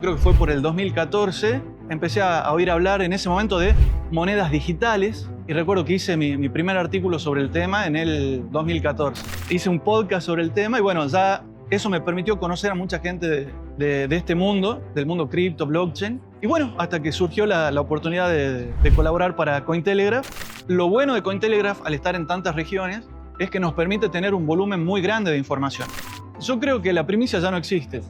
Creo que fue por el 2014, empecé a oír hablar en ese momento de monedas digitales y recuerdo que hice mi primer artículo sobre el tema en el 2014. Hice un podcast sobre el tema y bueno, ya eso me permitió conocer a mucha gente de este mundo, del mundo cripto, blockchain. Y bueno, hasta que surgió la oportunidad de colaborar para Cointelegraph. Lo bueno de Cointelegraph, al estar en tantas regiones, es que nos permite tener un volumen muy grande de información. Yo creo que la primicia ya no existe.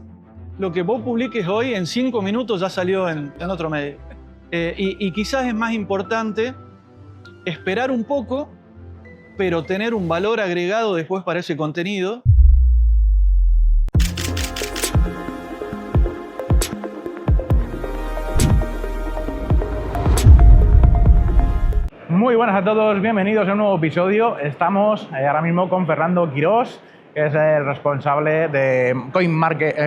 Lo que vos publiques hoy en 5 minutos ya salió en otro medio. Y quizás es más importante esperar un poco, pero tener un valor agregado después para ese contenido. Muy buenas a todos, bienvenidos a un nuevo episodio. Estamos ahora mismo con Fernando Quirós, que es el responsable de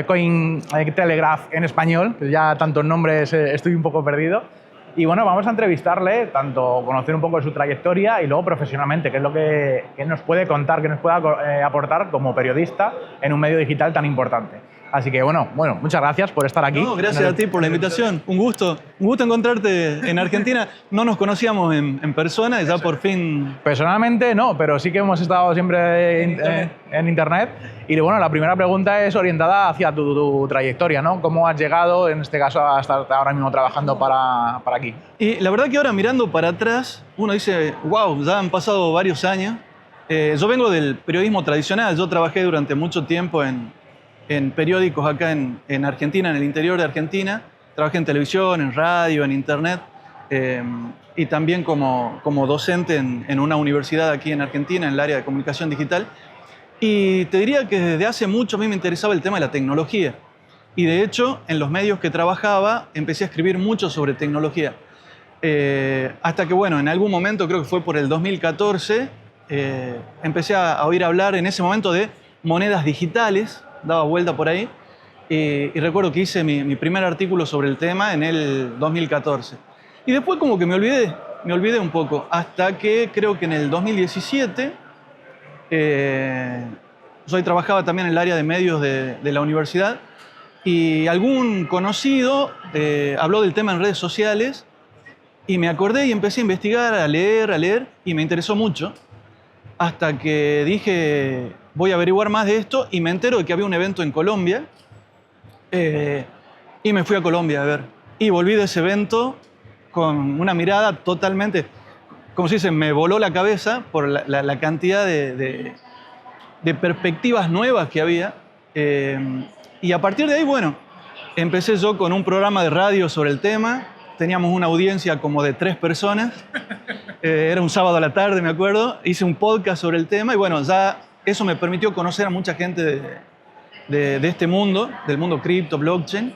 Cointelegraph en español. Ya tantos nombres estoy un poco perdido. Y bueno, vamos a entrevistarle, tanto conocer un poco de su trayectoria y luego profesionalmente, qué es lo que nos puede contar, qué nos puede aportar como periodista en un medio digital tan importante. Así que bueno, muchas gracias por estar aquí. No, gracias a ti por la invitación. Un gusto encontrarte en Argentina. No nos conocíamos en persona y ya por fin... Personalmente no, pero sí que hemos estado siempre en internet. Y bueno, la primera pregunta es orientada hacia tu trayectoria, ¿no? ¿Cómo has llegado, en este caso, a estar ahora mismo trabajando para aquí? Y la verdad que ahora mirando para atrás, uno dice, wow, ya han pasado varios años. Yo vengo del periodismo tradicional. Yo trabajé durante mucho tiempo en periódicos acá en Argentina, en el interior de Argentina. Trabajé en televisión, en radio, en internet y también como docente en una universidad aquí en Argentina, en el área de comunicación digital. Y te diría que desde hace mucho a mí me interesaba el tema de la tecnología. Y de hecho, en los medios que trabajaba, empecé a escribir mucho sobre tecnología. Hasta que, bueno, en algún momento, creo que fue por el 2014, empecé a oír hablar en ese momento de monedas digitales. Daba vuelta por ahí y recuerdo que hice mi primer artículo sobre el tema en el 2014. Y después como que me olvidé un poco, hasta que creo que en el 2017 yo trabajaba también en el área de medios de la universidad y algún conocido habló del tema en redes sociales y me acordé y empecé a investigar, a leer y me interesó mucho hasta que dije... voy a averiguar más de esto y me entero de que había un evento en Colombia y me fui a Colombia a ver. Y volví de ese evento con una mirada totalmente, como se dice, me voló la cabeza por la cantidad de perspectivas nuevas que había. Y a partir de ahí, bueno, empecé yo con un programa de radio sobre el tema. Teníamos una audiencia como de 3 personas. Era un sábado a la tarde, me acuerdo. Hice un podcast sobre el tema y bueno, ya... eso me permitió conocer a mucha gente de este mundo, del mundo cripto, blockchain.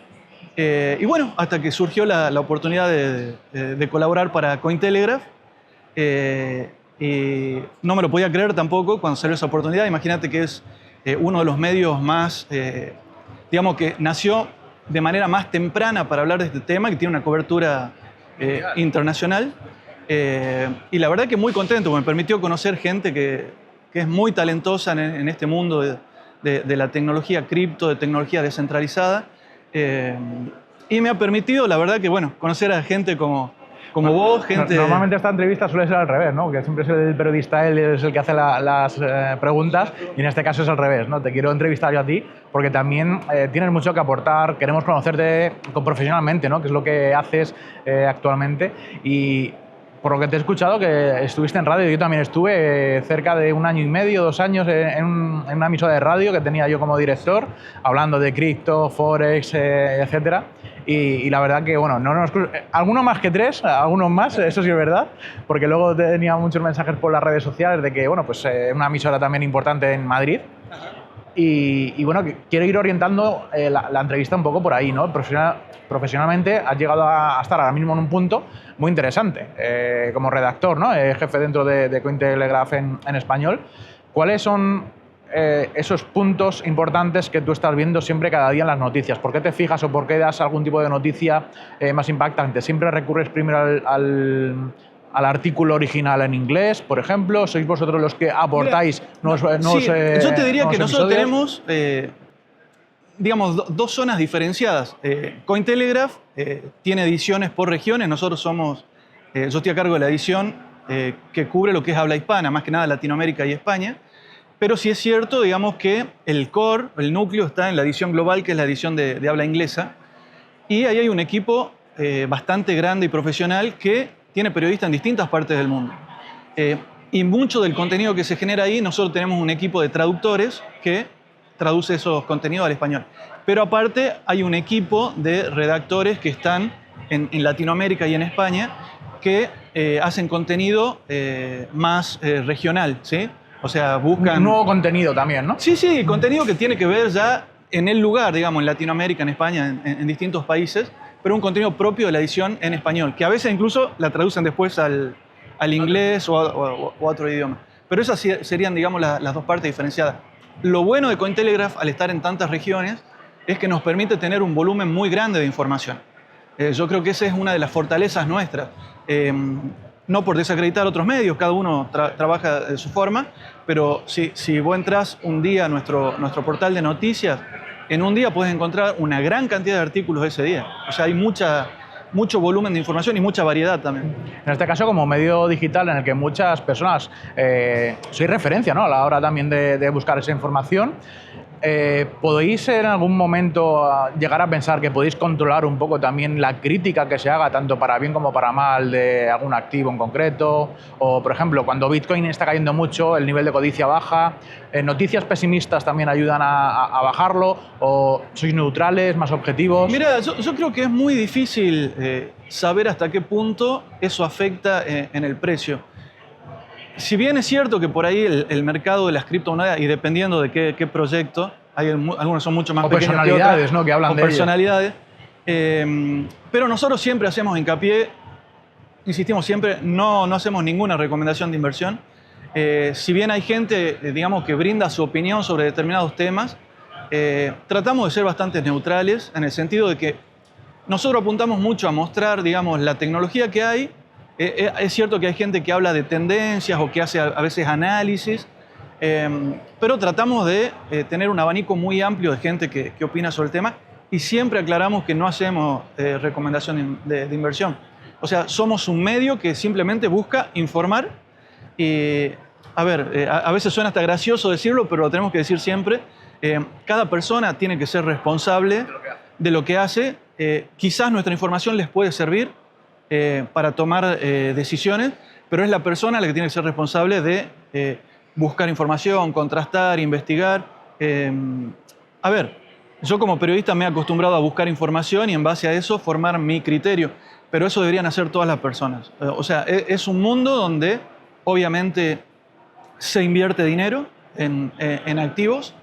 Y bueno, hasta que surgió la oportunidad de colaborar para Cointelegraph. Y no me lo podía creer tampoco cuando salió esa oportunidad. Imagínate que es uno de los medios más, digamos que nació de manera más temprana para hablar de este tema, que tiene una cobertura internacional. Y la verdad que muy contento, me permitió conocer gente que es muy talentosa en este mundo de la tecnología cripto, de tecnología descentralizada. Y me ha permitido, la verdad, que bueno, conocer a gente como vos, gente... Normalmente esta entrevista suele ser al revés, ¿no? Que siempre es el periodista, él es el que hace las preguntas y en este caso es al revés, ¿no? Te quiero entrevistar yo a ti porque también tienes mucho que aportar, queremos conocerte profesionalmente, ¿no? Que es lo que haces actualmente y... por lo que te he escuchado, que estuviste en radio, yo también estuve cerca de 1 año y medio, 2 años en una emisora de radio que tenía yo como director, hablando de cripto, forex, etcétera. Y la verdad que, bueno, algunos más que 3, algunos más, eso sí es verdad, porque luego tenía muchos mensajes por las redes sociales de que, bueno, pues una emisora también importante en Madrid. Y bueno, quiero ir orientando la entrevista un poco por ahí, ¿no? Profesionalmente has llegado a estar ahora mismo en un punto muy interesante, como redactor, ¿no? Jefe dentro de Cointelegraph en español. ¿Cuáles son esos puntos importantes que tú estás viendo siempre cada día en las noticias? ¿Por qué te fijas o por qué das algún tipo de noticia más impactante? ¿Siempre recurres primero al artículo original en inglés, por ejemplo? ¿Sois vosotros los que aportáis nuevos yo te diría que nosotros tenemos digamos, dos zonas diferenciadas. Cointelegraph tiene ediciones por regiones. Nosotros yo estoy a cargo de la edición que cubre lo que es habla hispana, más que nada Latinoamérica y España. Pero sí es cierto, digamos, que el core, el núcleo, está en la edición global, que es la edición de habla inglesa. Y ahí hay un equipo bastante grande y profesional que tiene periodistas en distintas partes del mundo. Y mucho del contenido que se genera ahí, nosotros tenemos un equipo de traductores que traduce esos contenidos al español. Pero aparte hay un equipo de redactores que están en Latinoamérica y en España que hacen contenido más regional, ¿sí? O sea, buscan... Un nuevo contenido también, ¿no? Sí, sí, contenido que tiene que ver ya en el lugar, digamos, en Latinoamérica, en España, en distintos países, pero un contenido propio de la edición en español, que a veces incluso la traducen después al inglés o a otro idioma. Pero esas serían, digamos, las dos partes diferenciadas. Lo bueno de Cointelegraph, al estar en tantas regiones, es que nos permite tener un volumen muy grande de información. Yo creo que esa es una de las fortalezas nuestras. No por desacreditar otros medios, cada uno trabaja de su forma, pero si vos entras un día a nuestro portal de noticias, en un día puedes encontrar una gran cantidad de artículos ese día. O sea, hay mucho volumen de información y mucha variedad también. En este caso, como medio digital en el que muchas personas sois referencia, ¿no?, a la hora también de buscar esa información, ¿podéis en algún momento llegar a pensar que podéis controlar un poco también la crítica que se haga, tanto para bien como para mal, de algún activo en concreto? O, por ejemplo, cuando Bitcoin está cayendo mucho, el nivel de codicia baja, ¿noticias pesimistas también ayudan a bajarlo? ¿O sois neutrales, más objetivos? Mira, yo creo que es muy difícil saber hasta qué punto eso afecta en el precio. Si bien es cierto que por ahí el mercado de las criptomonedas, y dependiendo de qué proyecto, algunos son mucho más pequeños que otros, personalidades, ¿no?, que hablan de personalidades, pero nosotros siempre hacemos hincapié, insistimos siempre, no hacemos ninguna recomendación de inversión. Si bien hay gente, digamos, que brinda su opinión sobre determinados temas, tratamos de ser bastante neutrales en el sentido de que nosotros apuntamos mucho a mostrar, digamos, la tecnología que hay. Es cierto que hay gente que habla de tendencias o que hace a veces análisis, pero tratamos de tener un abanico muy amplio de gente que opina sobre el tema y siempre aclaramos que no hacemos recomendación de inversión. O sea, somos un medio que simplemente busca informar y, a veces suena hasta gracioso decirlo, pero lo tenemos que decir siempre. Cada persona tiene que ser responsable de lo que hace. Quizás nuestra información les puede servir para tomar decisiones, pero es la persona la que tiene que ser responsable de buscar información, contrastar, investigar. Yo como periodista me he acostumbrado a buscar información y en base a eso formar mi criterio, pero eso deberían hacer todas las personas. O sea, es un mundo donde obviamente se invierte dinero en activos,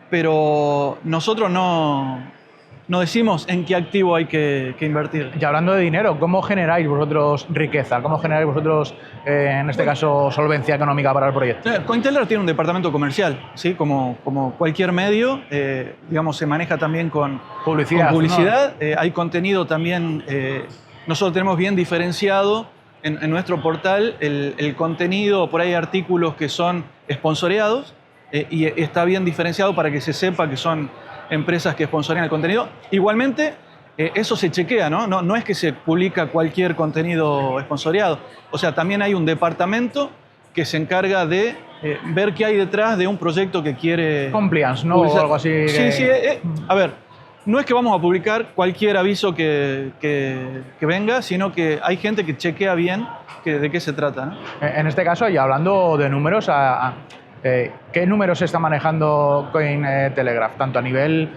pero nosotros no decimos en qué activo hay que invertir. Y hablando de dinero, ¿cómo generáis vosotros riqueza? ¿Cómo generáis vosotros, en este caso, solvencia económica para el proyecto? Cointelegraph tiene un departamento comercial, ¿sí? Como cualquier medio, digamos, se maneja también con publicidad. ¿No? Hay contenido también, nosotros tenemos bien diferenciado en nuestro portal el contenido, por ahí hay artículos que son sponsoreados y está bien diferenciado para que se sepa que son empresas que sponsorean el contenido. Igualmente, eso se chequea, ¿no? No es que se publica cualquier contenido sponsoreado. O sea, también hay un departamento que se encarga de ver qué hay detrás de un proyecto que quiere... Compliance, ¿no? O algo así. Sí. No es que vamos a publicar cualquier aviso que venga, sino que hay gente que chequea bien de qué se trata, ¿no? En este caso, y hablando de números, ¿qué números se está manejando Cointelegraph, tanto a nivel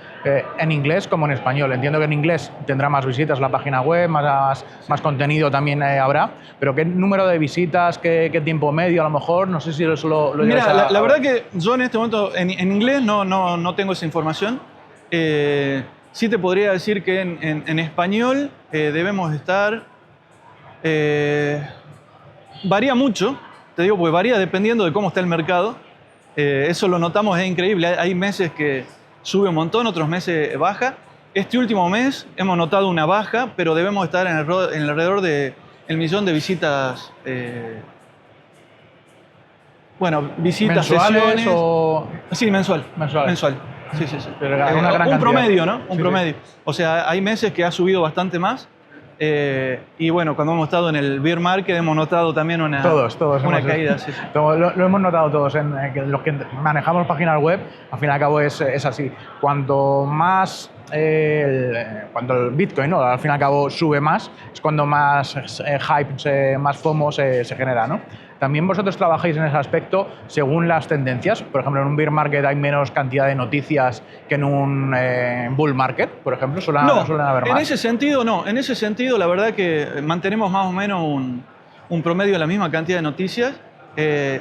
en inglés como en español? Entiendo que en inglés tendrá más visitas la página web, más contenido también habrá, pero ¿qué número de visitas, qué tiempo medio a lo mejor? No sé si eso lo Mira, la verdad que yo en este momento en inglés no tengo esa información. Sí te podría decir que en español debemos estar... varía mucho, te digo, porque varía dependiendo de cómo está el mercado. Eso lo notamos, es increíble. Hay meses que sube un montón, otros meses baja. Este último mes hemos notado una baja, pero debemos estar en alrededor de 1 millón de visitas. Visitas, ¿mensuales sesiones. o...? Sí, mensual. Sí, sí, sí. Pero una gran un cantidad. promedio, ¿no? Un Sí, promedio. sí. O sea, hay meses que ha subido bastante más. Y bueno, cuando hemos estado en el bear market hemos notado también una hemos- caída. Sí, sí. Lo hemos notado todos. Que los que manejamos páginas web, al fin y al cabo es así. Cuanto más cuando el Bitcoin, ¿no?, al fin y al cabo sube más, es cuando más hype, más FOMO se genera, ¿no? También vosotros trabajáis en ese aspecto según las tendencias. Por ejemplo, en un bear market hay menos cantidad de noticias que en un bull market, por ejemplo. Suelen haber en más. ese sentido no. En ese sentido, la verdad que mantenemos más o menos un promedio de la misma cantidad de noticias.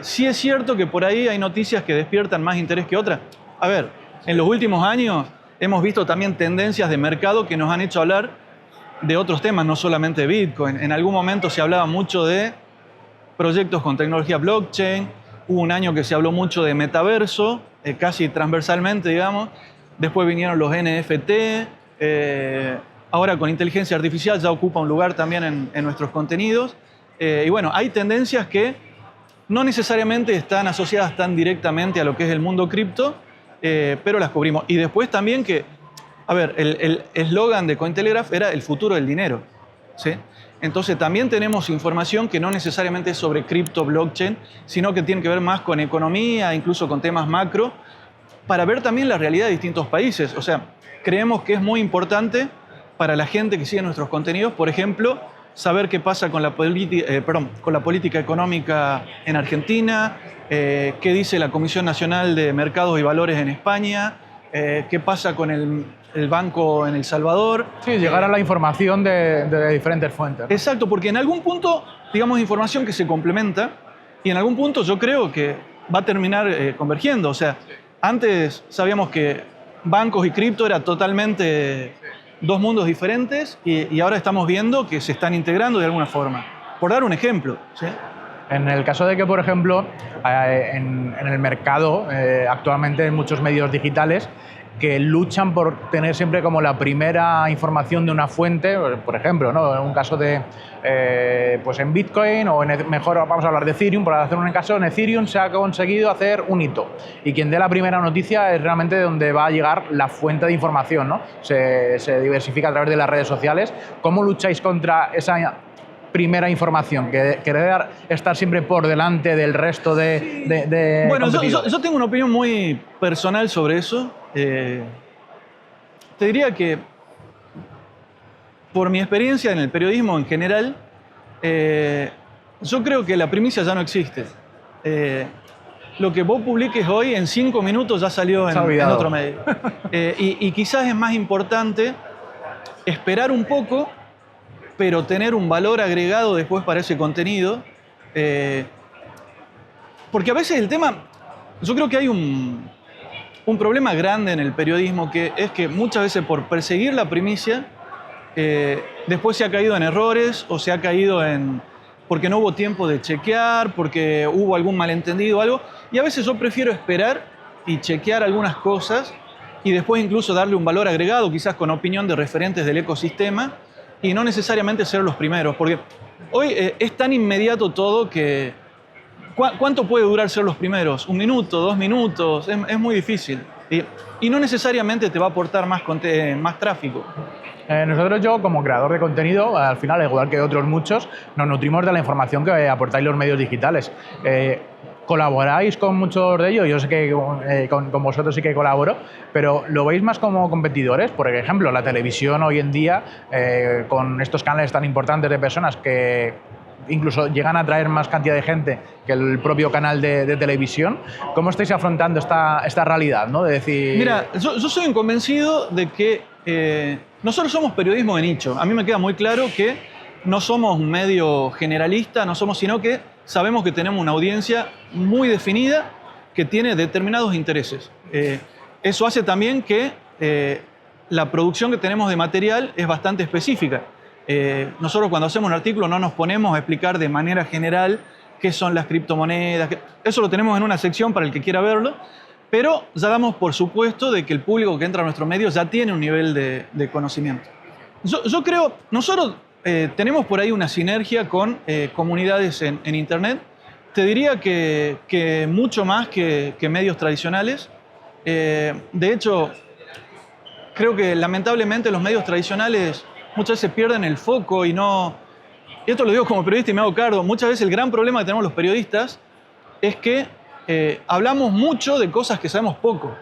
Sí es cierto que por ahí hay noticias que despiertan más interés que otras. A ver, en los últimos años hemos visto también tendencias de mercado que nos han hecho hablar de otros temas, no solamente de Bitcoin. En algún momento se hablaba mucho de proyectos con tecnología blockchain. Hubo un año que se habló mucho de metaverso, casi transversalmente, digamos. Después vinieron los NFT. Ahora con inteligencia artificial ya ocupa un lugar también en nuestros contenidos. Y bueno, hay tendencias que no necesariamente están asociadas tan directamente a lo que es el mundo cripto, pero las cubrimos. Y después también que, a ver, el eslogan de Cointelegraph era el futuro del dinero, ¿sí? Entonces también tenemos información que no necesariamente es sobre cripto, blockchain, sino que tiene que ver más con economía, incluso con temas macro, para ver también la realidad de distintos países. O sea, creemos que es muy importante para la gente que sigue nuestros contenidos, por ejemplo, saber qué pasa con la política económica en Argentina, qué dice la Comisión Nacional de Mercados y Valores en España, qué pasa con el banco en El Salvador. Sí, llegar a la información de diferentes fuentes, ¿no? Exacto, porque en algún punto, digamos, información que se complementa y en algún punto yo creo que va a terminar convergiendo. O sea, antes sabíamos que bancos y cripto eran totalmente dos mundos diferentes y ahora estamos viendo que se están integrando de alguna forma. Por dar un ejemplo, ¿sí? En el caso de que, por ejemplo, en el mercado, actualmente hay muchos medios digitales que luchan por tener siempre como la primera información de una fuente, por ejemplo, ¿no?, en un caso de, pues en Bitcoin o mejor vamos a hablar de Ethereum, por hacer un caso, en Ethereum se ha conseguido hacer un hito y quien dé la primera noticia es realmente donde va a llegar la fuente de información, ¿no? Se diversifica a través de las redes sociales. ¿Cómo lucháis contra esa primera información, querer estar siempre por delante del resto de Bueno, competidores? yo tengo una opinión muy personal sobre eso. Te diría que por mi experiencia en el periodismo en general, yo creo que la primicia ya no existe. Lo que vos publiques hoy en 5 minutos ya salió en otro medio. Y quizás es más importante esperar un poco, pero tener un valor agregado después para ese contenido. Porque a veces el tema, yo creo que hay un problema grande en el periodismo, que es que muchas veces por perseguir la primicia, después se ha caído en errores o se ha caído porque no hubo tiempo de chequear, porque hubo algún malentendido o algo. Y a veces yo prefiero esperar y chequear algunas cosas y después incluso darle un valor agregado, quizás con opinión de referentes del ecosistema, y no necesariamente ser los primeros, porque hoy es tan inmediato todo que ¿cuánto puede durar ser los primeros? ¿1 minuto, 2 minutos? Es muy difícil. Y no necesariamente te va a aportar más tráfico. Nosotros, yo como creador de contenido, al final, igual que otros muchos, nos nutrimos de la información que aportáis los medios digitales. ¿Colaboráis con muchos de ellos? Yo sé que con vosotros sí que colaboro, pero ¿lo veis más como competidores? Por ejemplo, la televisión hoy en día, con estos canales tan importantes de personas que incluso llegan a atraer más cantidad de gente que el propio canal de televisión. ¿Cómo estáis afrontando esta realidad, ¿no? De decir... Mira, yo soy un convencido de que nosotros somos periodismo de nicho. A mí me queda muy claro que no somos un medio generalista, sino que sabemos que tenemos una audiencia muy definida que tiene determinados intereses. Eso hace también que la producción que tenemos de material es bastante específica. Nosotros cuando hacemos un artículo no nos ponemos a explicar de manera general qué son las criptomonedas. Eso lo tenemos en una sección para el que quiera verlo, pero ya damos por supuesto de que el público que entra a nuestro medio ya tiene un nivel de conocimiento. Yo creo, nosotros tenemos por ahí una sinergia con comunidades en Internet. Te diría que mucho más que medios tradicionales. De hecho, creo que lamentablemente los medios tradicionales muchas veces pierden el foco y no... Y esto lo digo como periodista y me hago cargo. Muchas veces el gran problema que tenemos los periodistas es que hablamos mucho de cosas que sabemos poco.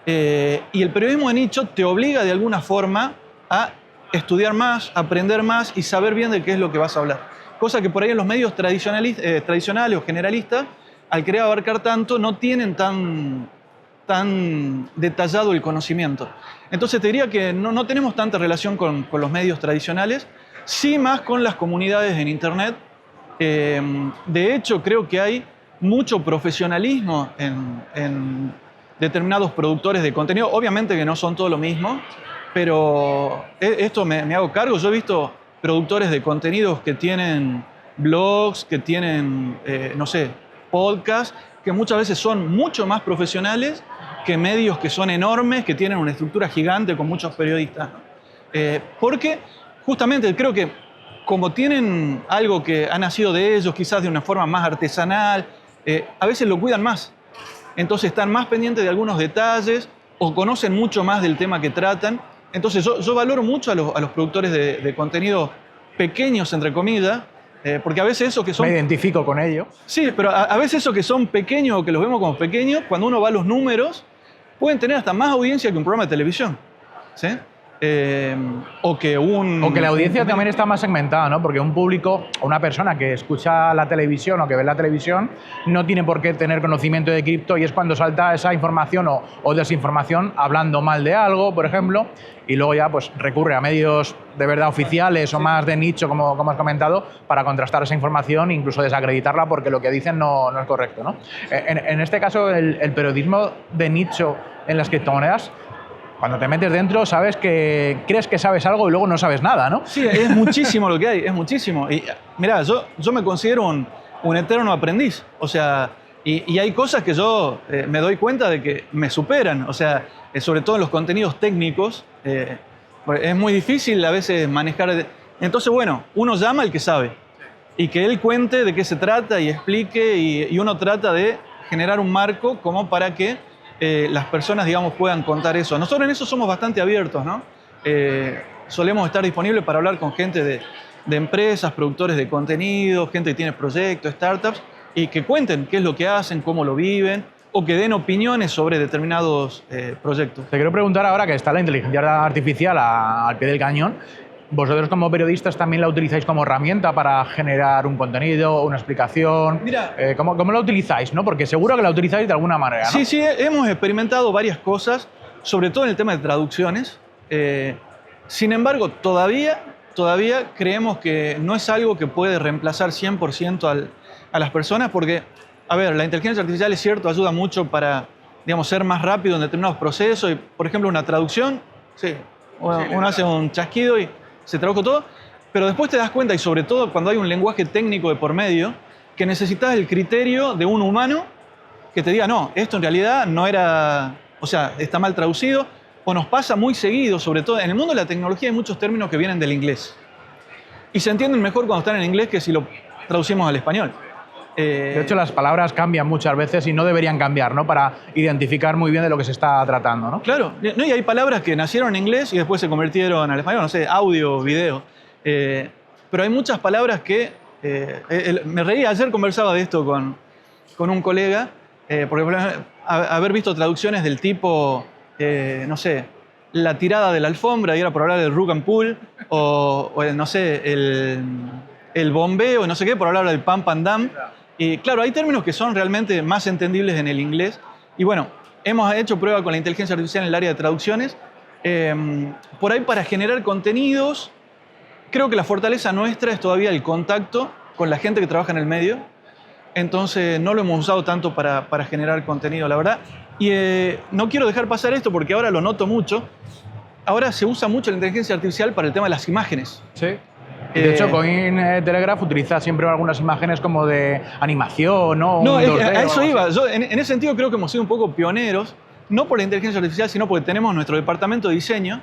Y el periodismo de nicho te obliga de alguna forma a estudiar más, aprender más y saber bien de qué es lo que vas a hablar. Cosa que por ahí en los medios tradicionales o generalistas, al querer abarcar tanto, no tienen tan detallado el conocimiento. Entonces te diría que no tenemos tanta relación con los medios tradicionales, sí más con las comunidades en Internet. De hecho, creo que hay mucho profesionalismo en determinados productores de contenido. Obviamente que no son todo lo mismo, pero esto me hago cargo. Yo he visto productores de contenidos que tienen blogs, que tienen, no sé, podcasts, que muchas veces son mucho más profesionales que medios que son enormes, que tienen una estructura gigante con muchos periodistas. Porque justamente creo que como tienen algo que ha nacido de ellos, quizás de una forma más artesanal, a veces lo cuidan más. Entonces están más pendientes de algunos detalles o conocen mucho más del tema que tratan. Entonces yo valoro mucho a los productores de contenido pequeños, entre comillas, porque a veces esos que son... Me identifico con ello. Sí, pero a veces esos que son pequeños o que los vemos como pequeños, cuando uno va a los números, pueden tener hasta más audiencia que un programa de televisión. ¿Sí? O que la audiencia también está más segmentada, ¿no? Porque un público o una persona que escucha la televisión o que ve la televisión no tiene por qué tener conocimiento de cripto y es cuando salta esa información o desinformación hablando mal de algo, por ejemplo, y luego ya pues recurre a medios de verdad oficiales o más de nicho, como has comentado, para contrastar esa información e incluso desacreditarla porque lo que dicen no es correcto, ¿no? En este caso, el periodismo de nicho en las criptomonedas, cuando te metes dentro, sabes que crees que sabes algo y luego no sabes nada, ¿no? Sí, es muchísimo lo que hay, es muchísimo. Y mirá, yo me considero un eterno aprendiz. O sea, y hay cosas que yo me doy cuenta de que me superan. O sea, sobre todo en los contenidos técnicos, es muy difícil a veces manejar. Entonces, bueno, uno llama al que sabe y que él cuente de qué se trata y explique y uno trata de generar un marco como para que las personas, digamos, puedan contar eso. Nosotros en eso somos bastante abiertos, ¿no? Solemos estar disponibles para hablar con gente de empresas, productores de contenido, gente que tiene proyectos, startups, y que cuenten qué es lo que hacen, cómo lo viven, o que den opiniones sobre determinados proyectos. Te quiero preguntar ahora que está la inteligencia artificial al pie del cañón. ¿Vosotros como periodistas también la utilizáis como herramienta para generar un contenido, una explicación? Mira, ¿Cómo la utilizáis, no? Porque seguro que la utilizáis de alguna manera, ¿no? Sí, hemos experimentado varias cosas, sobre todo en el tema de traducciones. Sin embargo, todavía creemos que no es algo que puede reemplazar 100% a las personas, porque, a ver, la inteligencia artificial es cierto, ayuda mucho para, digamos, ser más rápido en determinados procesos. Y, por ejemplo, una traducción, sí, uno hace un chasquido y se tradujo todo, pero después te das cuenta, y sobre todo cuando hay un lenguaje técnico de por medio, que necesitas el criterio de un humano que te diga, no, esto en realidad no era, o sea, está mal traducido, o nos pasa muy seguido, sobre todo en el mundo de la tecnología hay muchos términos que vienen del inglés. Y se entienden mejor cuando están en inglés que si lo traducimos al español. De hecho, las palabras cambian muchas veces y no deberían cambiar, ¿no? Para identificar muy bien de lo que se está tratando, ¿no? Claro, ¿no? Y hay palabras que nacieron en inglés y después se convirtieron al español, no sé, audio, video. Pero hay muchas palabras que... me reí, ayer conversaba de esto con un colega, porque por ejemplo, haber visto traducciones del tipo, no sé, la tirada de la alfombra, y era por hablar del rug and pull, o no sé, el bombeo, no sé qué, por hablar del pump and dump. Y claro, hay términos que son realmente más entendibles en el inglés. Y bueno, hemos hecho prueba con la inteligencia artificial en el área de traducciones. Por ahí para generar contenidos, creo que la fortaleza nuestra es todavía el contacto con la gente que trabaja en el medio. Entonces no lo hemos usado tanto para generar contenido, la verdad. Y no quiero dejar pasar esto porque ahora lo noto mucho. Ahora se usa mucho la inteligencia artificial para el tema de las imágenes. Sí. De hecho, Cointelegraph utiliza siempre algunas imágenes como de animación, ¿no? No, a eso iba. Yo, en ese sentido creo que hemos sido un poco pioneros, no por la inteligencia artificial, sino porque tenemos nuestro departamento de diseño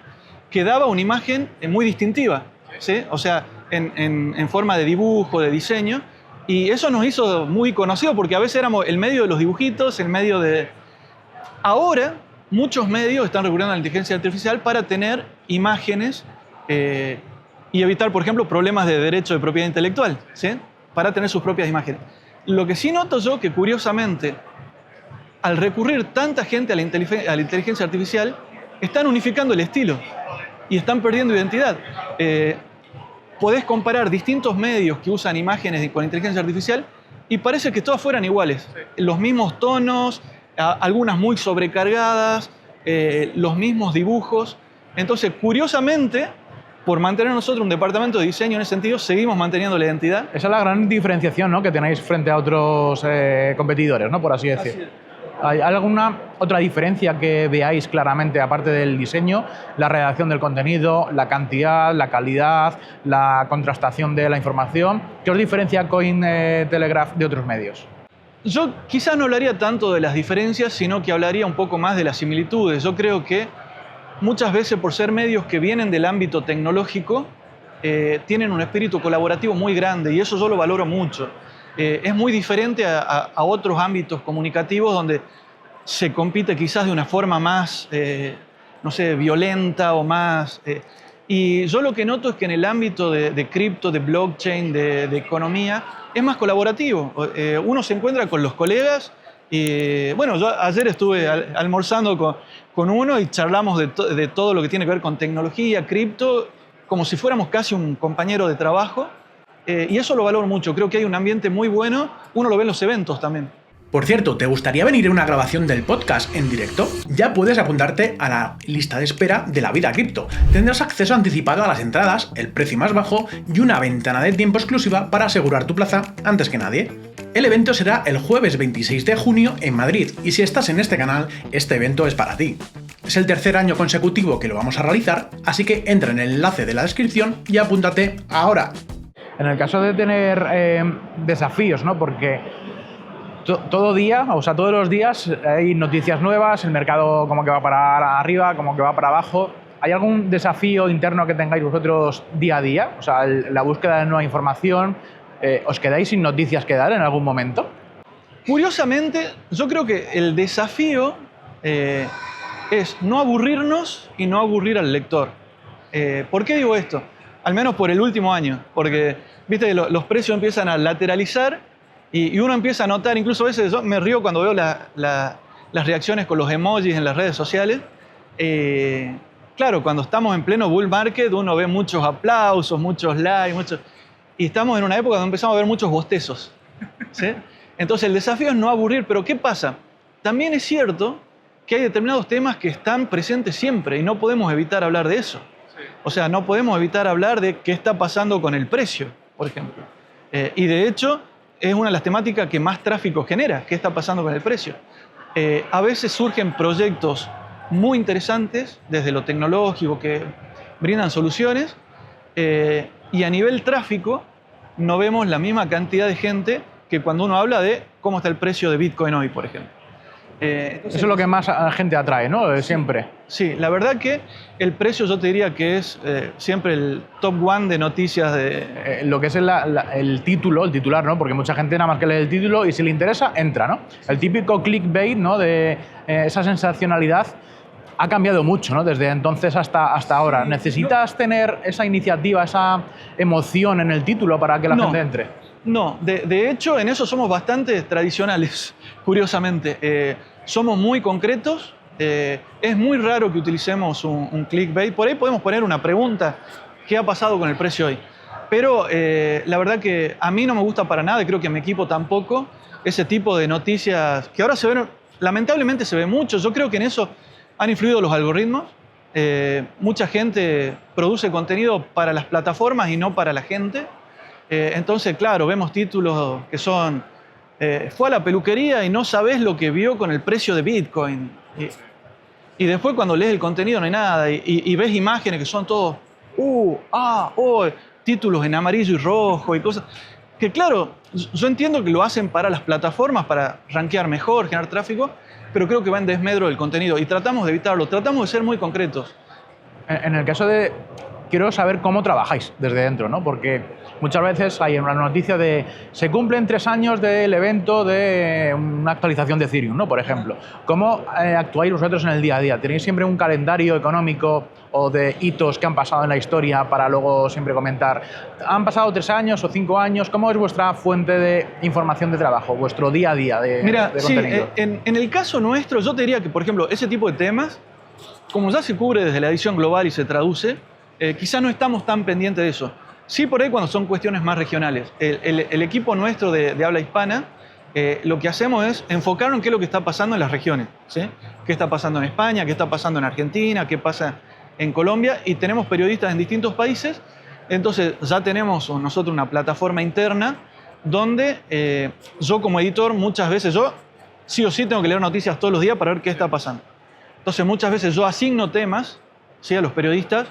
que daba una imagen muy distintiva, ¿sí? O sea, en forma de dibujo, de diseño, y eso nos hizo muy conocidos porque a veces éramos el medio de los dibujitos, el medio de... Ahora, muchos medios están recurriendo a la inteligencia artificial para tener imágenes y evitar, por ejemplo, problemas de derecho de propiedad intelectual, ¿sí? Para tener sus propias imágenes. Lo que sí noto yo que, curiosamente, al recurrir tanta gente a la inteligencia artificial, están unificando el estilo y están perdiendo identidad. Podés comparar distintos medios que usan imágenes con inteligencia artificial y parece que todas fueran iguales. Los mismos tonos, algunas muy sobrecargadas, los mismos dibujos. Entonces, curiosamente, por mantener nosotros un departamento de diseño en ese sentido, seguimos manteniendo la identidad. Esa es la gran diferenciación, ¿no?, que tenéis frente a otros competidores, ¿no?, por así decir. ¿Hay alguna otra diferencia que veáis claramente, aparte del diseño? La redacción del contenido, la cantidad, la calidad, la contrastación de la información. ¿Qué os diferencia Cointelegraph de otros medios? Yo quizás no hablaría tanto de las diferencias, sino que hablaría un poco más de las similitudes. Yo creo que muchas veces, por ser medios que vienen del ámbito tecnológico, tienen un espíritu colaborativo muy grande y eso yo lo valoro mucho. Es muy diferente a otros ámbitos comunicativos donde se compite quizás de una forma más, no sé, violenta o más... y yo lo que noto es que en el ámbito de cripto, de blockchain, de economía, es más colaborativo. Uno se encuentra con los colegas y, bueno, yo ayer estuve almorzando con uno y charlamos de todo lo que tiene que ver con tecnología, cripto, como si fuéramos casi un compañero de trabajo. Y eso lo valoro mucho. Creo que hay un ambiente muy bueno. Uno lo ve en los eventos también. Por cierto, ¿te gustaría venir a una grabación del podcast en directo? Ya puedes apuntarte a la lista de espera de La Vida Cripto. Tendrás acceso anticipado a las entradas, el precio más bajo y una ventana de tiempo exclusiva para asegurar tu plaza antes que nadie. El evento será el jueves 26 de junio en Madrid y si estás en este canal, este evento es para ti. Es el tercer año consecutivo que lo vamos a realizar, así que entra en el enlace de la descripción y apúntate ahora. En el caso de tener desafíos, ¿no?, porque todo día, o sea, todos los días hay noticias nuevas, el mercado como que va para arriba, como que va para abajo. ¿Hay algún desafío interno que tengáis vosotros día a día? O sea, la búsqueda de nueva información. ¿Os quedáis sin noticias que dar en algún momento? Curiosamente, yo creo que el desafío es no aburrirnos y no aburrir al lector. ¿Por qué digo esto? Al menos por el último año, porque viste los precios empiezan a lateralizar y uno empieza a notar, incluso a veces yo me río cuando veo las reacciones con los emojis en las redes sociales. Claro, cuando estamos en pleno bull market uno ve muchos aplausos, muchos likes, y estamos en una época donde empezamos a ver muchos bostezos, ¿sí? Entonces el desafío es no aburrir, pero ¿qué pasa? También es cierto que hay determinados temas que están presentes siempre y no podemos evitar hablar de eso. O sea, no podemos evitar hablar de qué está pasando con el precio, por ejemplo. Y de hecho, es una de las temáticas que más tráfico genera, qué está pasando con el precio. A veces surgen proyectos muy interesantes desde lo tecnológico que brindan soluciones y a nivel tráfico no vemos la misma cantidad de gente que cuando uno habla de cómo está el precio de Bitcoin hoy, por ejemplo. Eso es lo que más a la gente atrae, ¿no? Siempre. Sí, la verdad que el precio yo te diría que es siempre el top one de noticias de... lo que es el título, el titular, ¿no? Porque mucha gente nada más que lee el título y si le interesa, entra, ¿no? El típico clickbait, ¿no?, de esa sensacionalidad ha cambiado mucho, ¿no?, desde entonces hasta ahora. ¿Necesitas tener esa iniciativa, esa emoción en el título para que la gente entre? No, de hecho en eso somos bastante tradicionales, curiosamente. Somos muy concretos, es muy raro que utilicemos un clickbait. Por ahí podemos poner una pregunta, ¿qué ha pasado con el precio hoy? Pero la verdad que a mí no me gusta para nada, y creo que a mi equipo tampoco, ese tipo de noticias que ahora se ven, lamentablemente se ve mucho. Yo creo que en eso han influido los algoritmos. Mucha gente produce contenido para las plataformas y no para la gente. Entonces, claro, vemos títulos que son fue a la peluquería y no sabes lo que vio con el precio de Bitcoin. Y después cuando lees el contenido no hay nada y ves imágenes que son todos títulos en amarillo y rojo y cosas que, claro, yo entiendo que lo hacen para las plataformas, para rankear mejor, generar tráfico, pero creo que va en desmedro del contenido y tratamos de evitarlo, tratamos de ser muy concretos. En el caso de quiero saber cómo trabajáis desde dentro, ¿no? Porque muchas veces hay una noticia de se cumplen 3 años del evento de una actualización de Ethereum, ¿no? Por ejemplo. ¿Cómo actuáis vosotros en el día a día? ¿Tenéis siempre un calendario económico o de hitos que han pasado en la historia para luego siempre comentar? ¿Han pasado 3 años o 5 años? ¿Cómo es vuestra fuente de información de trabajo, vuestro día a día de contenido? En el caso nuestro, yo te diría que, por ejemplo, ese tipo de temas, como ya se cubre desde la edición global y se traduce, quizás no estamos tan pendientes de eso. Sí, por ahí cuando son cuestiones más regionales. El equipo nuestro de habla hispana, lo que hacemos es enfocarnos en qué es lo que está pasando en las regiones, ¿sí? ¿Qué está pasando en España? ¿Qué está pasando en Argentina? ¿Qué pasa en Colombia? Y tenemos periodistas en distintos países. Entonces ya tenemos nosotros una plataforma interna donde yo como editor muchas veces, yo sí o sí tengo que leer noticias todos los días para ver qué está pasando. Entonces muchas veces yo asigno temas, ¿sí?, a los periodistas,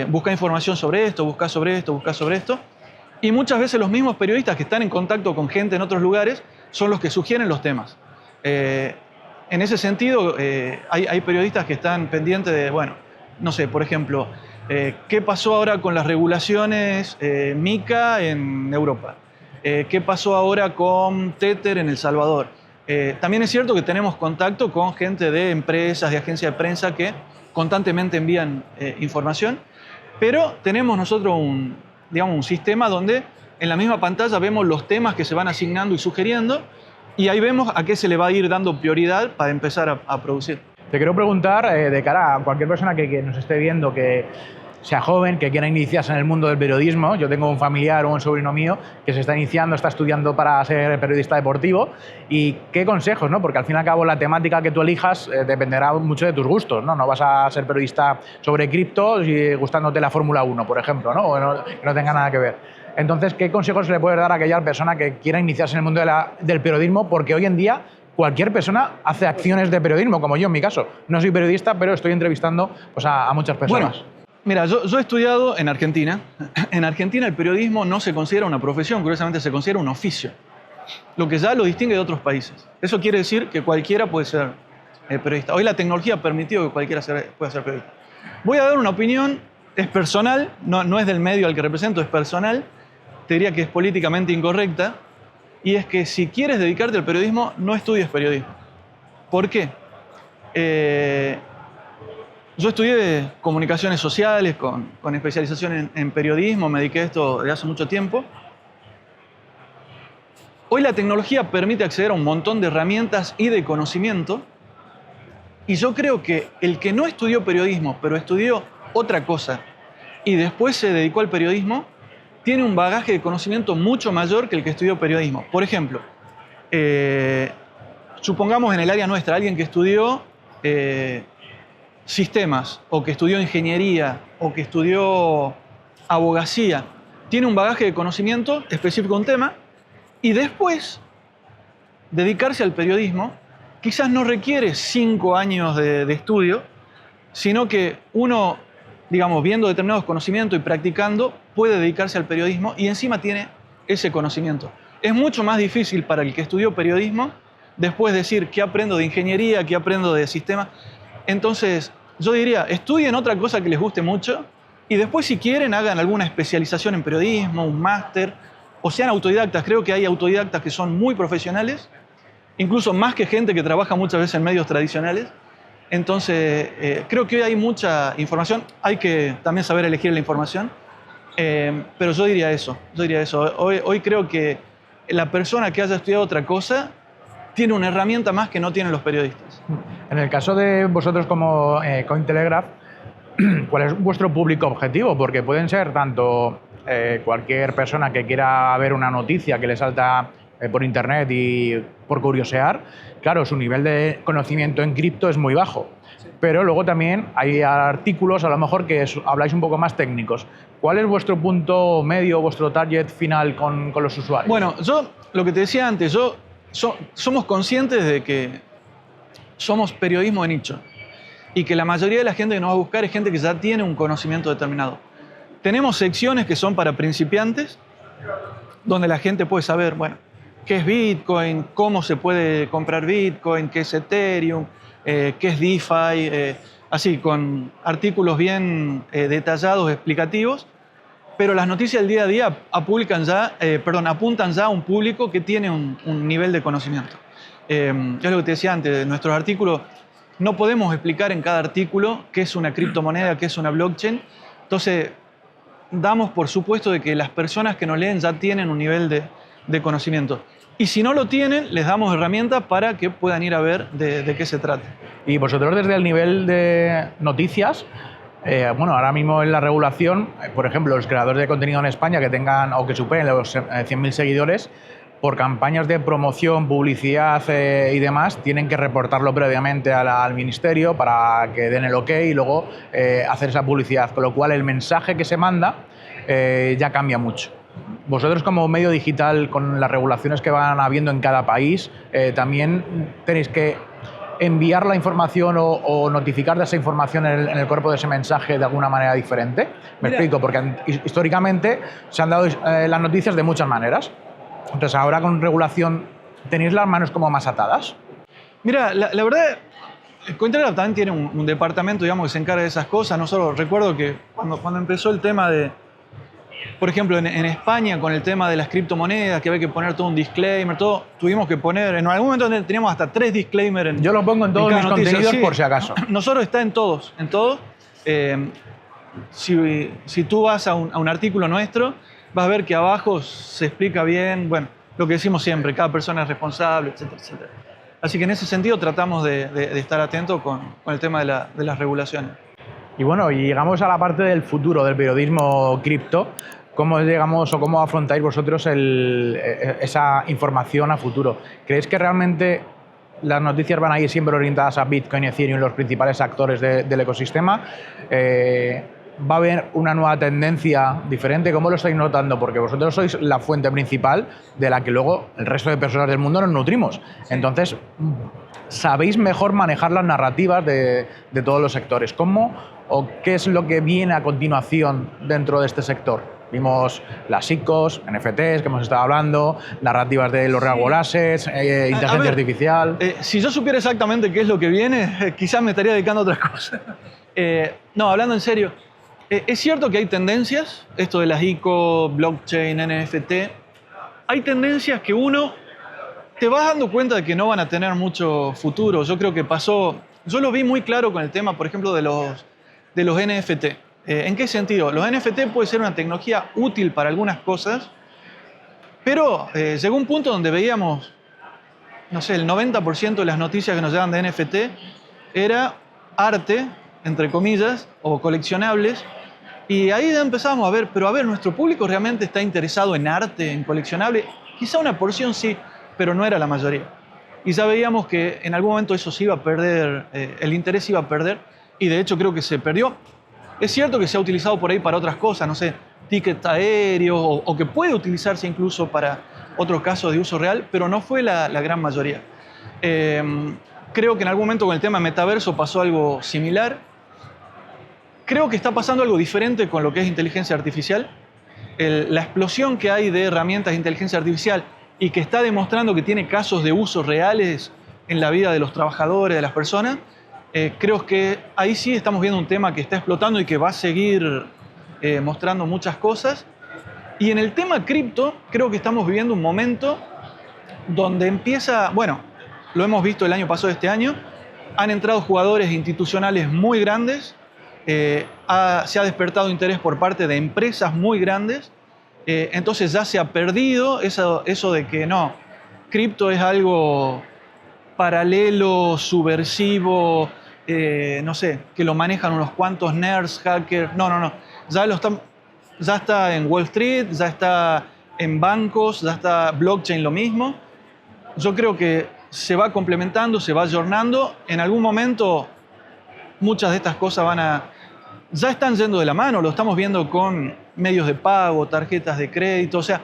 busca información sobre esto, busca sobre esto, busca sobre esto. Y muchas veces los mismos periodistas que están en contacto con gente en otros lugares son los que sugieren los temas. En ese sentido, hay periodistas que están pendientes de, bueno, no sé, por ejemplo, ¿qué pasó ahora con las regulaciones MiCA en Europa? ¿Qué pasó ahora con Tether en El Salvador? También es cierto que tenemos contacto con gente de empresas, de agencias de prensa que constantemente envían información, pero tenemos nosotros un sistema donde en la misma pantalla vemos los temas que se van asignando y sugiriendo, y ahí vemos a qué se le va a ir dando prioridad para empezar a producir. Te quiero preguntar, de cara a cualquier persona que nos esté viendo, que sea joven, que quiera iniciarse en el mundo del periodismo. Yo tengo un familiar o un sobrino mío que se está iniciando, está estudiando para ser periodista deportivo. ¿Y qué consejos, no? Porque al fin y al cabo la temática que tú elijas dependerá mucho de tus gustos, ¿no? No vas a ser periodista sobre criptos y gustándote la Fórmula 1, por ejemplo, ¿no? O que no tenga nada que ver. Entonces, ¿qué consejos le puedes dar a aquella persona que quiera iniciarse en el mundo del periodismo? Porque hoy en día cualquier persona hace acciones de periodismo, como yo en mi caso. No soy periodista, pero estoy entrevistando pues, a muchas personas. Bueno, mira, yo he estudiado en Argentina. En Argentina el periodismo no se considera una profesión, curiosamente se considera un oficio, lo que ya lo distingue de otros países. Eso quiere decir que cualquiera puede ser periodista. Hoy la tecnología ha permitido que cualquiera pueda ser periodista. Voy a dar una opinión, es personal, no es del medio al que represento, es personal. Te diría que es políticamente incorrecta, y es que si quieres dedicarte al periodismo, no estudies periodismo. ¿Por qué? Yo estudié comunicaciones sociales con especialización en periodismo, me dediqué a esto desde hace mucho tiempo. Hoy la tecnología permite acceder a un montón de herramientas y de conocimiento, y yo creo que el que no estudió periodismo, pero estudió otra cosa y después se dedicó al periodismo, tiene un bagaje de conocimiento mucho mayor que el que estudió periodismo. Por ejemplo, supongamos en el área nuestra, alguien que estudió sistemas, o que estudió ingeniería, o que estudió abogacía, tiene un bagaje de conocimiento específico de un tema, y después dedicarse al periodismo quizás no requiere 5 años de estudio, sino que uno, digamos, viendo determinados conocimientos y practicando, puede dedicarse al periodismo y encima tiene ese conocimiento. Es mucho más difícil para el que estudió periodismo después decir qué aprendo de ingeniería, qué aprendo de sistemas. Entonces, yo diría, estudien otra cosa que les guste mucho y después, si quieren, hagan alguna especialización en periodismo, un máster, o sean autodidactas. Creo que hay autodidactas que son muy profesionales, incluso más que gente que trabaja muchas veces en medios tradicionales. Entonces, creo que hoy hay mucha información. Hay que también saber elegir la información. Pero yo diría eso. Hoy creo que la persona que haya estudiado otra cosa tiene una herramienta más que no tienen los periodistas. En el caso de vosotros como Cointelegraph, ¿cuál es vuestro público objetivo? Porque pueden ser tanto cualquier persona que quiera ver una noticia que le salta por internet y por curiosear. Claro, su nivel de conocimiento en cripto es muy bajo, pero luego también hay artículos a lo mejor que habláis un poco más técnicos. ¿Cuál es vuestro punto medio, vuestro target final con los usuarios? Bueno, yo lo que te decía antes, somos conscientes de que somos periodismo de nicho y que la mayoría de la gente que nos va a buscar es gente que ya tiene un conocimiento determinado. Tenemos secciones que son para principiantes, donde la gente puede saber, bueno, qué es Bitcoin, cómo se puede comprar Bitcoin, qué es Ethereum, qué es DeFi, así, con artículos bien detallados, explicativos, pero las noticias del día a día apuntan ya a un público que tiene un nivel de conocimiento. Es lo que te decía antes, nuestros artículos no podemos explicar en cada artículo qué es una criptomoneda, qué es una blockchain. Entonces, damos por supuesto de que las personas que nos leen ya tienen un nivel de conocimiento. Y si no lo tienen, les damos herramientas para que puedan ir a ver de qué se trata. Y vosotros desde el nivel de noticias, bueno, ahora mismo en la regulación, por ejemplo, los creadores de contenido en España que tengan o que superen los 100.000 seguidores, por campañas de promoción, publicidad y demás, tienen que reportarlo previamente al ministerio para que den el ok y luego hacer esa publicidad. Con lo cual el mensaje que se manda ya cambia mucho. Vosotros como medio digital, con las regulaciones que van habiendo en cada país, también tenéis que enviar la información o notificar de esa información en el cuerpo de ese mensaje de alguna manera diferente. Me explico, porque históricamente se han dado las noticias de muchas maneras. Entonces ahora con regulación, ¿tenéis las manos como más atadas? Mira, la verdad, Cointelegraph también tiene un departamento, digamos, que se encarga de esas cosas. Nosotros recuerdo que cuando empezó el tema de, por ejemplo, en España, con el tema de las criptomonedas, que había que poner todo un disclaimer, todo, tuvimos que poner, en algún momento teníamos hasta 3 disclaimers. Yo lo pongo en todos mis contenidos, sí, por si acaso. Nosotros está en todos. Si tú vas a un artículo nuestro, vas a ver que abajo se explica bien, bueno, lo que decimos siempre, cada persona es responsable, etcétera, etcétera. Así que en ese sentido tratamos de estar atentos con el tema de las regulaciones. Y bueno, y llegamos a la parte del futuro del periodismo cripto. ¿Cómo llegamos o cómo afrontáis vosotros esa información a futuro? ¿Creéis que realmente las noticias van a ir siempre orientadas a Bitcoin y Ethereum, los principales actores del ecosistema? ¿Va a haber una nueva tendencia diferente? ¿Cómo lo estáis notando? Porque vosotros sois la fuente principal de la que luego el resto de personas del mundo nos nutrimos. Entonces, sabéis mejor manejar las narrativas de todos los sectores. ¿Cómo o qué es lo que viene a continuación dentro de este sector? Vimos las ICOs, NFTs que hemos estado hablando, narrativas de los real world assets, inteligencia artificial. Si yo supiera exactamente qué es lo que viene, quizás me estaría dedicando a otras cosas. No, hablando en serio, es cierto que hay tendencias, esto de las ICO, blockchain, NFT. Hay tendencias que uno te vas dando cuenta de que no van a tener mucho futuro. Yo creo que pasó, yo lo vi muy claro con el tema, por ejemplo, de los NFT. ¿En qué sentido? Los NFT puede ser una tecnología útil para algunas cosas, pero llegó un punto donde veíamos, no sé, el 90% de las noticias que nos llegan de NFT era arte, entre comillas, o coleccionables, y ahí ya empezamos a ver, pero a ver, ¿nuestro público realmente está interesado en arte, en coleccionable? Quizá una porción sí, pero no era la mayoría. Y ya veíamos que en algún momento eso se iba a perder, el interés se iba a perder, y de hecho creo que se perdió. Es cierto que se ha utilizado por ahí para otras cosas, no sé, tickets aéreos, o que puede utilizarse incluso para otros casos de uso real, pero no fue la gran mayoría. Creo que en algún momento con el tema metaverso pasó algo similar. Creo que está pasando algo diferente con lo que es inteligencia artificial. La explosión que hay de herramientas de inteligencia artificial y que está demostrando que tiene casos de uso reales en la vida de los trabajadores, de las personas, creo que ahí sí estamos viendo un tema que está explotando y que va a seguir mostrando muchas cosas. Y en el tema cripto, creo que estamos viviendo un momento donde empieza, bueno, lo hemos visto el año pasado, este año, han entrado jugadores institucionales muy grandes, se ha despertado interés por parte de empresas muy grandes, entonces ya se ha perdido eso de que no, cripto es algo paralelo, subversivo, no sé, que lo manejan unos cuantos nerds, hackers. No. Ya está en Wall Street, ya está en bancos, ya está blockchain lo mismo. Yo creo que se va complementando, se va ayornando. En algún momento muchas de estas cosas ya están yendo de la mano, lo estamos viendo con medios de pago, tarjetas de crédito. O sea,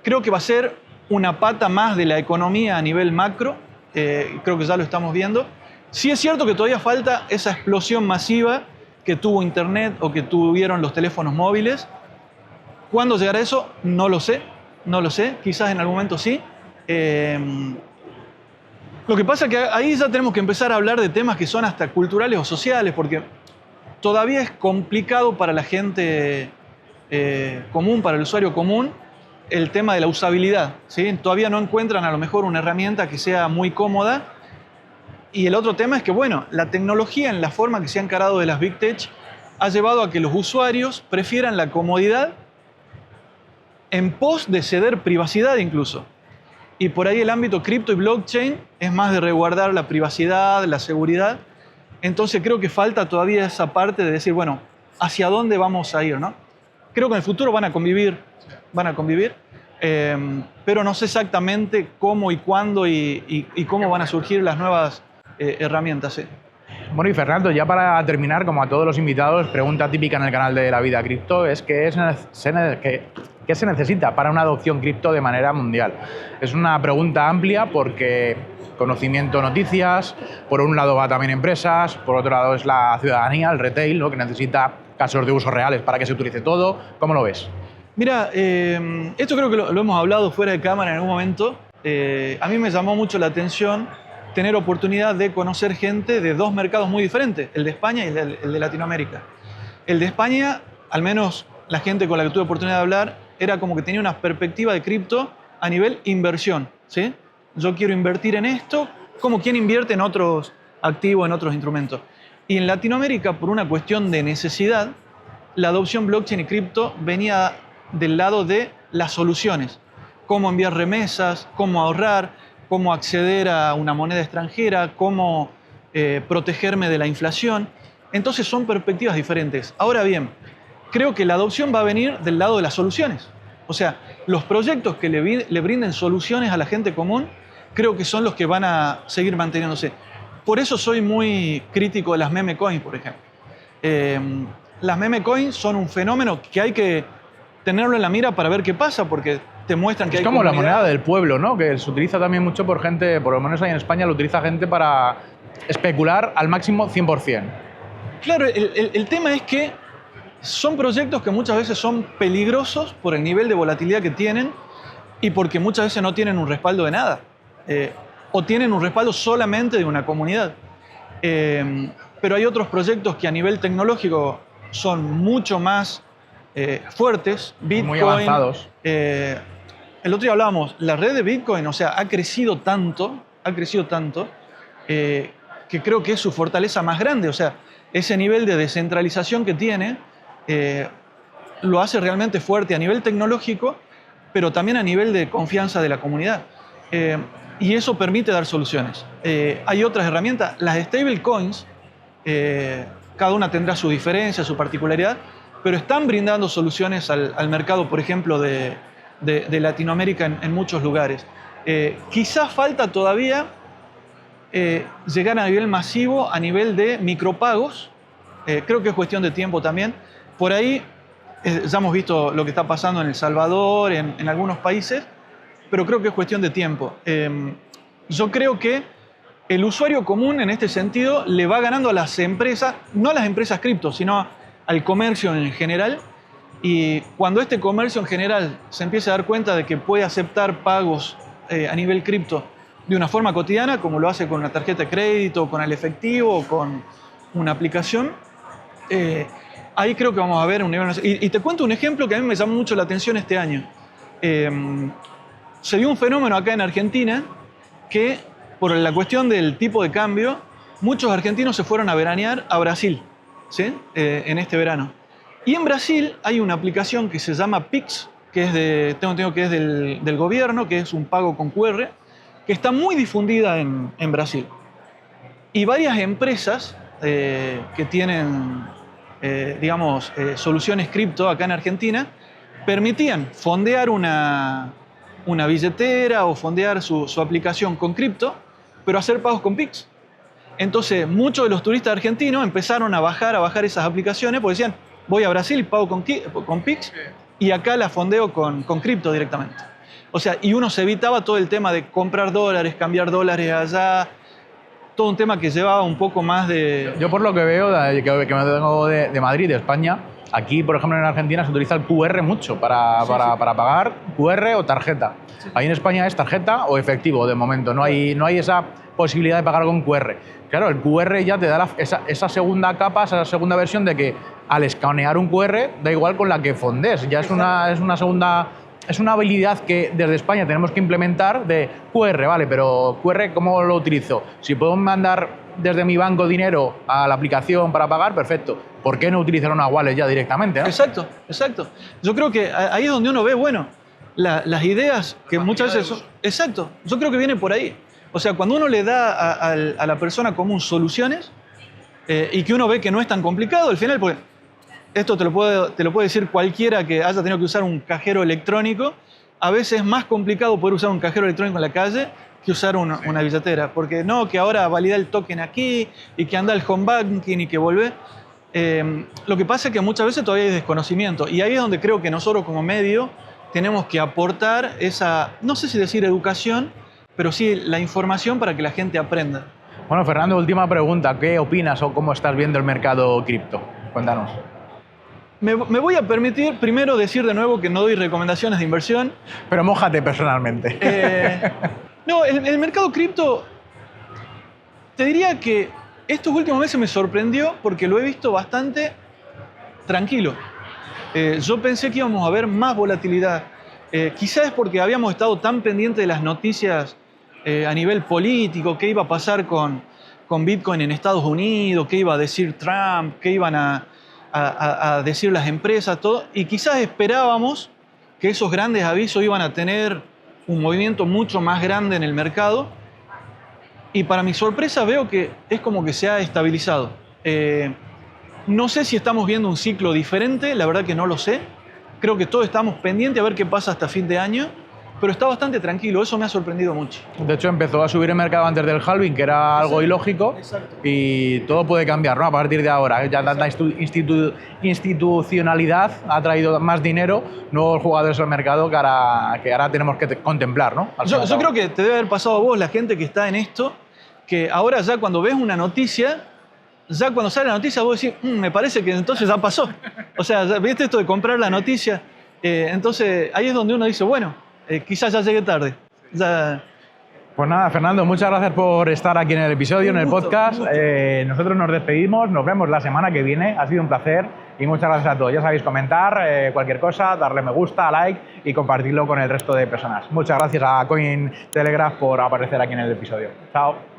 creo que va a ser una pata más de la economía a nivel macro. Creo que ya lo estamos viendo. Sí es cierto que todavía falta esa explosión masiva que tuvo Internet o que tuvieron los teléfonos móviles. ¿Cuándo llegará eso? No lo sé. Quizás en algún momento sí. Lo que pasa es que ahí ya tenemos que empezar a hablar de temas que son hasta culturales o sociales, porque todavía es complicado para la gente común, para el usuario común, el tema de la usabilidad, ¿sí? Todavía no encuentran a lo mejor una herramienta que sea muy cómoda. Y el otro tema es que, bueno, la tecnología en la forma que se ha encarado de las Big Tech ha llevado a que los usuarios prefieran la comodidad en pos de ceder privacidad incluso. Y por ahí el ámbito cripto y blockchain es más de resguardar la privacidad, la seguridad. Entonces creo que falta todavía esa parte de decir, bueno, ¿hacia dónde vamos a ir, no? Creo que en el futuro van a convivir, pero no sé exactamente cómo y cuándo y cómo van a surgir las nuevas herramientas. ¿Sí? Bueno, y Fernando, ya para terminar, como a todos los invitados, pregunta típica en el canal de La Vida Cripto es ¿qué se necesita para una adopción cripto de manera mundial? Es una pregunta amplia porque conocimiento, noticias, por un lado va también empresas, por otro lado es la ciudadanía, el retail, ¿no? Que necesita casos de uso reales para que se utilice todo. ¿Cómo lo ves? Mira, esto creo que lo hemos hablado fuera de cámara en algún momento. A mí me llamó mucho la atención tener oportunidad de conocer gente de dos mercados muy diferentes, el de España y el de Latinoamérica. El de España, al menos la gente con la que tuve oportunidad de hablar, era como que tenía una perspectiva de cripto a nivel inversión, ¿sí? Yo quiero invertir en esto, como quien invierte en otros activos, en otros instrumentos. Y en Latinoamérica, por una cuestión de necesidad, la adopción blockchain y cripto venía del lado de las soluciones. Cómo enviar remesas, cómo ahorrar, cómo acceder a una moneda extranjera, cómo protegerme de la inflación. Entonces son perspectivas diferentes. Ahora bien, creo que la adopción va a venir del lado de las soluciones. O sea, los proyectos que le brinden soluciones a la gente común, creo que son los que van a seguir manteniéndose. Por eso soy muy crítico de las meme coins, por ejemplo. Las meme coins son un fenómeno que hay que tenerlo en la mira para ver qué pasa, porque te muestran que es hay como comunidad. La moneda del pueblo, ¿no? Que se utiliza también mucho por gente, por lo menos ahí en España, lo utiliza gente para especular al máximo 100%. Claro, el tema es que son proyectos que muchas veces son peligrosos por el nivel de volatilidad que tienen y porque muchas veces no tienen un respaldo de nada. O tienen un respaldo solamente de una comunidad. Pero hay otros proyectos que a nivel tecnológico son mucho más fuertes. Bitcoin, muy avanzados. El otro día hablábamos, la red de Bitcoin, o sea, ha crecido tanto, que creo que es su fortaleza más grande. O sea, ese nivel de descentralización que tiene lo hace realmente fuerte a nivel tecnológico, pero también a nivel de confianza de la comunidad. Y eso permite dar soluciones. Hay otras herramientas, las stablecoins, cada una tendrá su diferencia, su particularidad, pero están brindando soluciones al mercado, por ejemplo, de Latinoamérica en muchos lugares. Quizás falta todavía llegar a nivel masivo, a nivel de micropagos. Creo que es cuestión de tiempo también. Por ahí ya hemos visto lo que está pasando en El Salvador, en algunos países, pero creo que es cuestión de tiempo. Yo creo que el usuario común en este sentido le va ganando a las empresas, no a las empresas cripto, sino al comercio en general. Y cuando este comercio en general se empieza a dar cuenta de que puede aceptar pagos a nivel cripto de una forma cotidiana, como lo hace con una tarjeta de crédito, con el efectivo, con una aplicación, ahí creo que vamos a ver un nivel... Y te cuento un ejemplo que a mí me llamó mucho la atención este año. Se dio un fenómeno acá en Argentina que, por la cuestión del tipo de cambio, muchos argentinos se fueron a veranear a Brasil, ¿sí? En este verano. Y en Brasil hay una aplicación que se llama Pix, que es tengo entendido que es del gobierno, que es un pago con QR, que está muy difundida en Brasil. Y varias empresas que tienen, digamos, soluciones cripto acá en Argentina, permitían fondear una billetera o fondear su aplicación con cripto, pero hacer pagos con Pix. Entonces, muchos de los turistas argentinos empezaron a bajar esas aplicaciones porque decían, voy a Brasil, pago con Pix y acá la fondeo con cripto directamente. O sea, y uno se evitaba todo el tema de comprar dólares, cambiar dólares allá. todo un tema que llevaba un poco más de... Yo por lo que veo, que me tengo de Madrid, de España, aquí, por ejemplo, en Argentina se utiliza el QR mucho para pagar, QR o tarjeta. Ahí en España es tarjeta o efectivo, de momento. No hay esa posibilidad de pagar con QR. Claro, el QR ya te da esa segunda capa, esa segunda versión de que al escanear un QR da igual con la que fondes. Ya es una segunda... Es una habilidad que desde España tenemos que implementar de QR, ¿vale? Pero QR, ¿cómo lo utilizo? Si puedo mandar desde mi banco dinero a la aplicación para pagar, perfecto. ¿Por qué no utilizar una wallet ya directamente, no? Exacto, exacto. Yo creo que ahí es donde uno ve, bueno, las ideas que muchas veces son... Exacto, yo creo que viene por ahí. O sea, cuando uno le da a la persona común soluciones y que uno ve que no es tan complicado, al final, porque esto te lo puede decir cualquiera que haya tenido que usar un cajero electrónico, a veces es más complicado poder usar un cajero electrónico en la calle que usar una billetera, porque no, que ahora valida el token aquí y que anda el home banking y que vuelve. Lo que pasa es que muchas veces todavía hay desconocimiento y ahí es donde creo que nosotros como medio tenemos que aportar esa, no sé si decir educación, pero sí la información para que la gente aprenda. Bueno, Fernando, última pregunta. ¿Qué opinas o cómo estás viendo el mercado cripto? Cuéntanos. Me voy a permitir primero decir de nuevo que no doy recomendaciones de inversión. Pero mójate personalmente. No, el mercado cripto, te diría que estos últimos meses me sorprendió porque lo he visto bastante tranquilo. Yo pensé que íbamos a ver más volatilidad. Quizás es porque habíamos estado tan pendientes de las noticias a nivel político, qué iba a pasar con Bitcoin en Estados Unidos, qué iba a decir Trump, qué iban a decir las empresas, todo. Y quizás esperábamos que esos grandes avisos iban a tener un movimiento mucho más grande en el mercado. Y para mi sorpresa veo que es como que se ha estabilizado. No sé si estamos viendo un ciclo diferente, la verdad que no lo sé. Creo que todos estamos pendientes a ver qué pasa hasta fin de año, pero está bastante tranquilo, eso me ha sorprendido mucho. De hecho, empezó a subir el mercado antes del halving, que era algo ilógico, y todo puede cambiar, ¿no? A partir de ahora. Ya tanta institucionalidad ha traído más dinero, nuevos jugadores al mercado que ahora tenemos que contemplar, ¿no? Yo creo que te debe haber pasado a vos, la gente que está en esto, que ahora ya cuando ves una noticia, ya cuando sale la noticia vos decís, me parece que entonces ya pasó. O sea, ¿viste esto de comprar la noticia? Entonces ahí es donde uno dice, bueno, quizás ya llegué tarde. Ya... Pues nada, Fernando, muchas gracias por estar aquí en el episodio, en el podcast. Nosotros nos despedimos, nos vemos la semana que viene. Ha sido un placer y muchas gracias a todos. Ya sabéis, comentar cualquier cosa, darle me gusta, like y compartirlo con el resto de personas. Muchas gracias a Cointelegraph por aparecer aquí en el episodio. Chao.